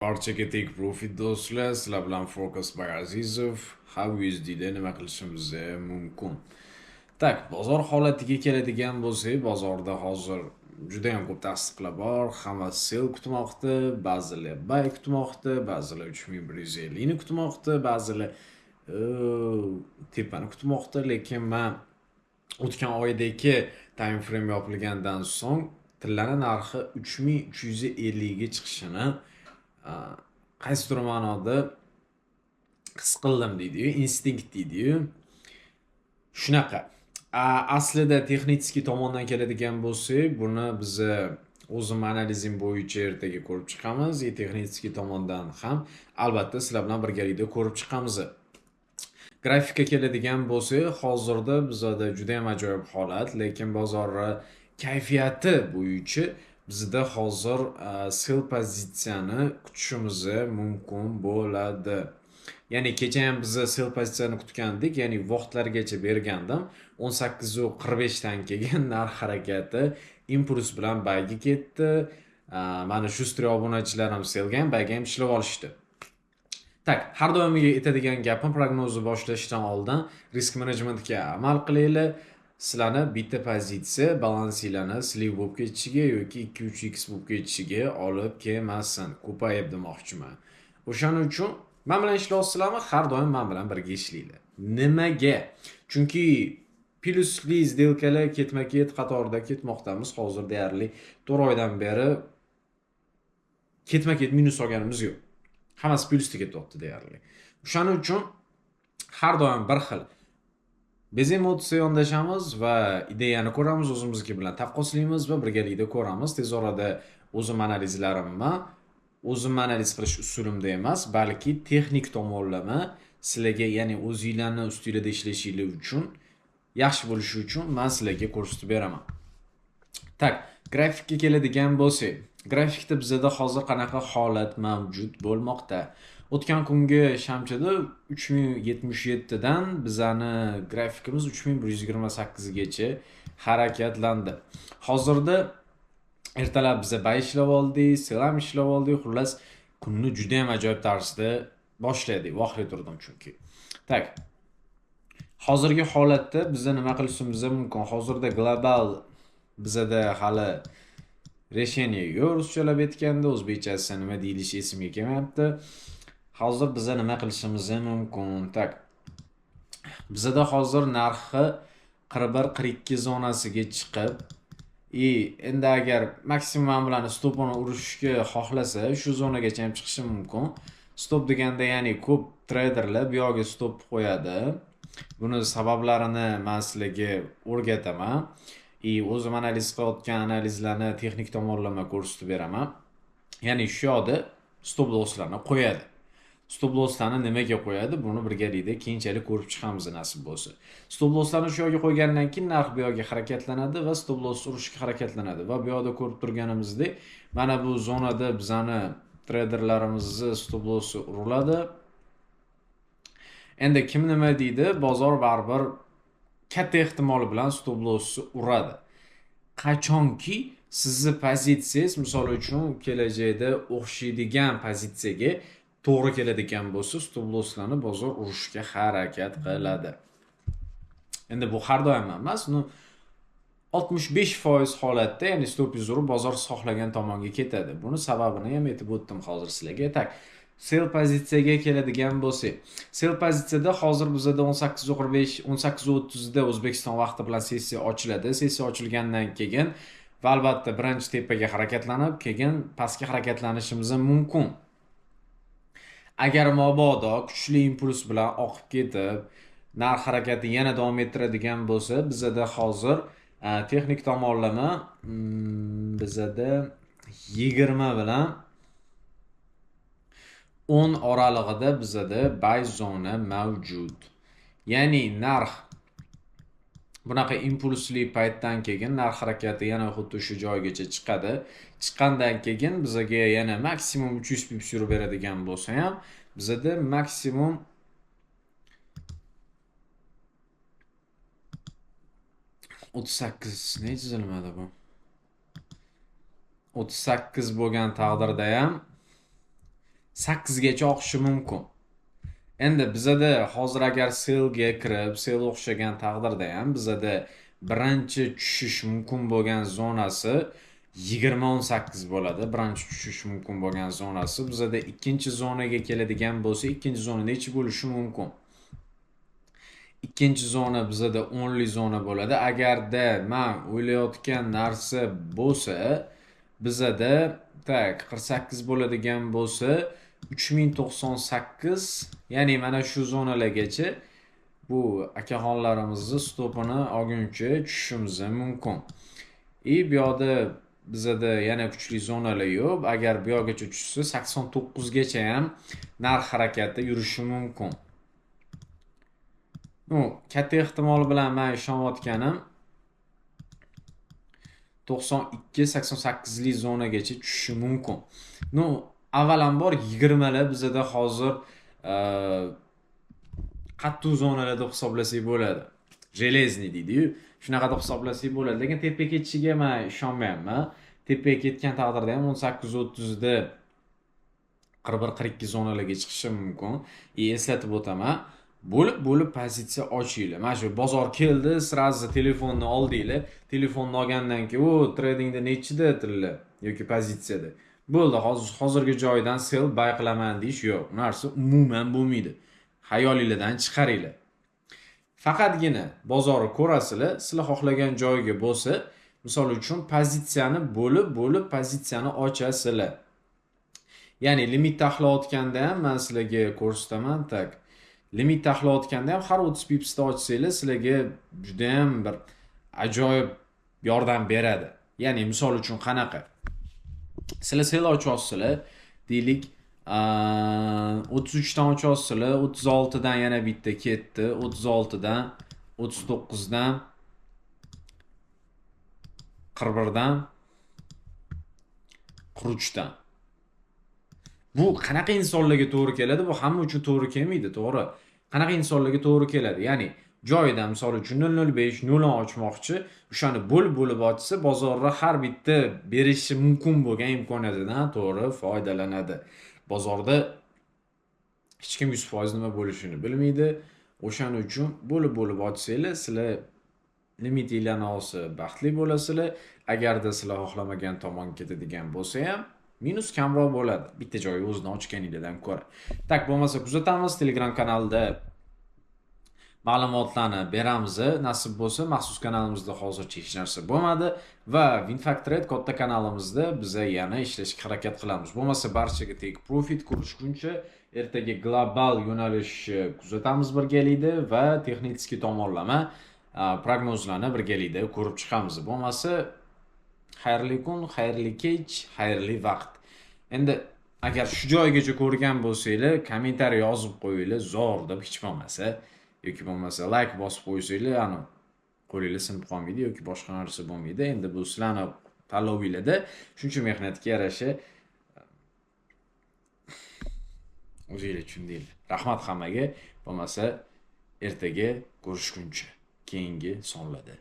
Barchaga Take Profit do'stlar, sizlar bilan Focus by Azizov. How USDda nima qilishimiz mumkin? Tak, bozor holatiga keladigan bo'lsak, bozorda hozir juda ham ko'p tasdiqlar bor. Hamma sell kutmoqda, ba'zilar buy kutmoqda, ba'zilar 3150 ni kutmoqda, ba'zilar tepani kutmoqda, lekin men o'tgan oydagi time frame yopilgandan so'ng tillani narxi 3350 ga chiqishini qaysidir ma'noda his qildim deydi-yu, instinkt deydi-yu. Shunaqa. Aslida texnik tomondan keladigan bo'lsak, buni biz o'zim analizim bo'yicha ertaga ko'rib chiqamiz. Texnik tomondan ham albatta sizlar bilan birgalikda ko'rib chiqamiz. Grafikka keladigan bo'lsak, hozirda bizda juda ham ajoyib holat, lekin bozor kayfiyati bo'yicha bizda hozir sell pozitsiyani kutishimiz mumkin bo'ladi. Ya'ni kecha ham biz sell pozitsiyani kutgandik, ya'ni vaqtlargacha bergandim. 18:45 dan keyin narx harakati impuls bilan bayga ketdi. Mana shu obunachilarim sellga ham bayga ham ishlab olishdi. Tak, har doimgi aytadigan gapim, prognozni boshlashdan oldin risk menejmentga amal qilinglar. Sizlarni bitta pozitsiya balansinglarni sliv bo'lib ketishiga yoki 2-3x bo'lib ketishiga olib kelmasin. Ko'payib demoqchiman. O'shaning uchun men bilan ishlayapsizlarmi? Har doim men bilan birga ishlanglar. Nimaga? Chunki plyusli сделкаlar ketma-ket qatorda ketmoqdamiz. Hozir deyarli 4 oydan beri ketma-ket minus olganimiz yo'q. Hammasi plyusda ketyapti deyarli. O'shaning uchun har doim bir xil biz emotsiya yondashamiz va ideyani ko'ramiz, o'zimizga bilan taqqoslaymiz va birgalikda ko'ramiz. Tez orada o'zim analizlarimni o'zim analiz qilish usulimda emas, balki texnik tomonlama sizlarga, ya'ni o'zingizlarning ustingizda ishlashingiz uchun, yaxshi bo'lishi uchun men sizlarga ko'rsatib beraman. Tak, grafikka keladigan bo'lsak, grafikda bizda hozir qanaqa holat mavjud bo'lmoqda? O'tgan kungi shamchada 3077 dan bizani grafikimiz 3128 gacha harakatlandi. Hozirda ertalab biz buy ishlab oldik, sell ham ishlab oldik. Xullas, kunni juda ham ajoyib tarzda boshladik. Vaqtli turdim chunki. Tak. Hozirgi holatda biz nima qilishimiz mumkin? Hozirda global bizda hali решение yo'q, ruschalab aytganda, o'zbekchasi nima deyilishi esimga kelmayapti. Hozir biz nima qilishimiz mumkin? Tak. Bizda hozir narxi 41-42 zonasiga chiqib, endi agar maksimum bilan stopini urishga xohlasa, shu zonagacha ham chiqishi mumkin. Stop deganda, ya'ni ko'p traderlar bu yoqqa stop qo'yadi. Buni sabablarini men sizlarga o'rgataman. O'zim analiz qilayotgan analizlarni texnik tomonlama ko'rsatib beraman. Ya'ni shu yoqda stop losslarni qo'yadi. Stop losslarni nimaga qo'yadi? Buni birgalikda keyinchalik ko'rib chiqamiz nasib bo'lsa. Stop losslarni shu yoqqa qo'ygandan keyin narx bu yoqqa harakatlanadi va stop loss urishga harakatlanadi va bu yoqda ko'rib turganimizdek, mana bu zonada bizani traderlarimizni stop lossi uriladi. Endi kim nima deydi? Bozor baribir katta ehtimol bilan stop lossni uradi. Qachonki sizni pozitsiyangiz, misol uchun kelajakda o'xshaydigan pozitsiyaga to'g'ri keladigan bo'lsa, stop losslarni bozor urishga harakat qiladi. Endi bu har doim emas, 65% holatda, ya'ni stop urib bozor xohlagan tomonga ketadi. Buni sababini ham aytib o'tdim hozir sizlarga. Tak, sell pozitsiyaga keladigan bo'lsak, sell pozitsiyada hozir bizda 18:45, 18:30 da O'zbekiston vaqti bilan sessiya ochiladi. Sessiya ochilgandan keyin va albatta birinchi tepaga harakatlanib, keyin pastga harakatlanishimiz mumkin. Agar mabodo kuchli impuls bilan oqib ketib, narx harakati yana davom ettiradigan bo'lsa, bizda hozir texnik tomonlama bizda 20 bilan 10 oralig'ida bizda buy zona mavjud. Ya'ni narx bunaqa impulsli paytdan keyin narx harakati yana xuddi shu joygacha chiqadi. Chiqqandan keyin bizga yana maksimum 300 pips yurib beradigan bo'lsa ham, bizda maksimum 38 ne chizilmadi bu? 38 bo'lgan taqdirda ham 8 gacha oqishi mumkin. Endi bizada hozir agar selga kirib, sel o'xshagan taqdirda ham bizada birinchi tushish mumkin bo'lgan zonasi 20-18 bo'ladi. Birinchi tushish mumkin bo'lgan zonasi. Bizada ikkinchi zonaga keladigan bo'lsa, ikkinchi zona necha bo'lishi mumkin? Ikkinchi zona bizada 10 li zona bo'ladi. Agarda men o'ylayotgan narsa bo'lsa, bizada 48 bo'ladigan bo'lsa, 3098, ya'ni mana shu zonalargacha bu akaxonlarimizni stopini olguncha tushishimiz mumkin. Bu yoqda bizada yana kuchli zonalar yo'q. Agar bu yoqgacha tushsa 89 gacha ham narx harakatda yurishi mumkin. Katta ehtimol bilan men ishonayotganim 92-88 lik zonagacha tushishi mumkin. Avvalambor 20 lar bizada hozir qattiq zonalarda hisoblasak bo'ladi. Железный deydi-yu, shunaqa deb hisoblasak bo'ladi. Lekin tepaga ketishiga men ishonmayman. Tepaga ketgan taqdirda ham 18-30 da 41-42 zonalarga chiqishi mumkin. Eslatib o'taman. Bo'lib pozitsiya ochinglar. Mana shu bozor keldi, sразу telefonni oldinglar. Telefonni olgandan keyin, tradingda nechida tilla yoki pozitsiyada. Bo'ldi, hozirgi joydan sell buy qilaman deyish yo'q. Narsa umuman bo'lmaydi. Xayolingizdan chiqaringlar. Faqatgina bozorni ko'rasizlar, sizlar xohlagan joyga bo'lsa, misol uchun pozitsiyani bo'lib pozitsiyani ochasizlar. Ya'ni limit taxlayotganda ham men sizlarga ko'rsataman, limit taxlayotganda ham har 30 pipsda ochsanglar, sizlarga juda ham bir ajoyib yordam beradi. Ya'ni misol uchun qanaqa? Sizlar sell ochyapsizlar, deylik 33 dan ochyapsizlar, 36 dan yana bitta ketdi, 36 dan, 39 dan, 41 dan, 43 dan. Bu qanaqa insonlarga to'g'ri keladi? Bu hamma uchun to'g'ri kelmaydi, to'g'ri. Qanaqa insonlarga to'g'ri keladi? Ya'ni joyida misol uchun 005, 0 ochmoqchi, o'shani bo'lib ochsa, bozorda har bitta berishi mumkin bo'lgan imkoniyatidan to'g'ri foydalanadi. Bozorda hech kim 100% nima bo'lishini bilmaydi. O'shaning uchun bo'lib ochsanglar, sizlar limitinglarni olsa baxtli bo'lasizlar. Agarda sizlar xohlamagan tomon ketadigan bo'lsa ham minus kamroq bo'ladi. Bitta joyi o'zini ochganingizdan ko'ra. Tak bo'lmasa kuzatamiz, Telegram kanalida ma'lumotlarni beramiz. Nasib bo'lsa, maxsus kanalimizda hozircha hech narsa bo'lmadi va WinFactorTrade katta kanalimizda biz yana ishlashga harakat qilamiz. Bo'lmasa barchaga take profit ko'rishguncha ertaga global yo'nalishni kuzatamiz birgalikda va texnik tomonlama prognozlarni birgalikda ko'rib chiqamiz. Bo'lmasa xayrli kun, xayrli kech, xayrli vaqt. Endi agar shu joygacha ko'rgan bo'lsanglar, kommentariy yozib qo'yinglar, zo'r deb hech bo'lmasa, yoki bo'lmasa like bosib qo'ysanglar, ani qo'linglar sinib qolmaydi yoki boshqa narsa bo'lmaydi. Endi bu sizlarning tanlovinglarda, shuncha mehnatga yarasha o'zinglar tushundinglar. Rahmat hammaga. Bo'lmasa ertaga ko'rishguncha keyingi sonlarda.